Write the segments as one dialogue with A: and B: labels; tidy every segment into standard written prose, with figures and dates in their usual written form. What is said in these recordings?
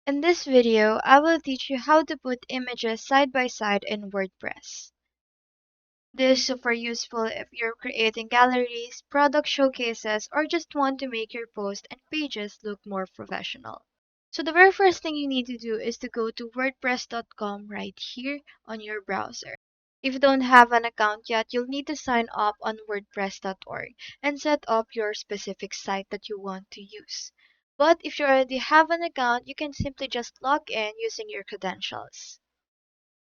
A: In this video, I will teach you how to put images side by side in WordPress. This is super useful if you're creating galleries, product showcases, or just want to make your posts and pages look more professional. So the very first thing you need to do is to go to wordpress.com right here on your browser. If you don't have an account yet, you'll need to sign up on wordpress.org and set up your specific site that you want to use. But if you already have an account, you can simply just log in using your credentials.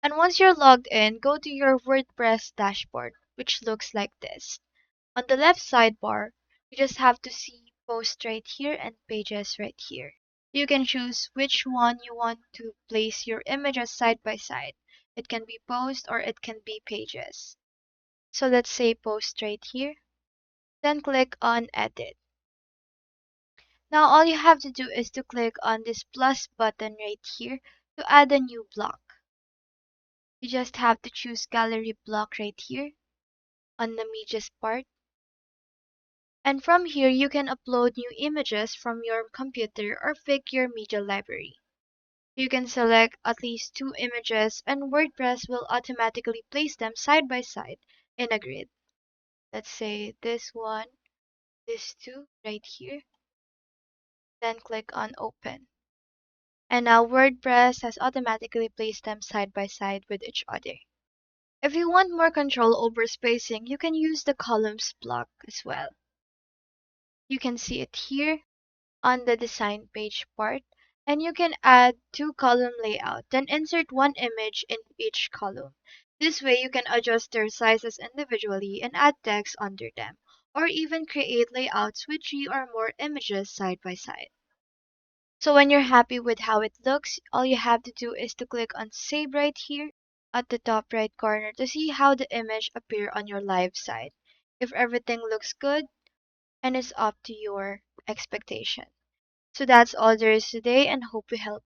A: And once you're logged in, go to your WordPress dashboard, which looks like this. On the left sidebar, you just have to see posts right here and pages right here. You can choose which one you want to place your images side by side. It can be posts or it can be pages. So let's say post right here. Then click on edit. Now all you have to do is to click on this plus button right here to add a new block. You just have to choose gallery block right here on the medias part. And from here you can upload new images from your computer or pick your media library. You can select at least 2 images and WordPress will automatically place them side by side in a grid. Let's say this one, this two right here. Then click on open. And now WordPress has automatically placed them side by side with each other. If you want more control over spacing, you can use the columns block as well. You can see it here on the design page part, and you can add 2 column layout, then insert 1 image in each column. This way you can adjust their sizes individually and add text under them, or even create layouts with 3 or more images side by side. So when you're happy with how it looks, all you have to do is to click on save right here at the top right corner to see how the image appear on your live site. If everything looks good and is up to your expectation. So that's all there is today and hope we helped.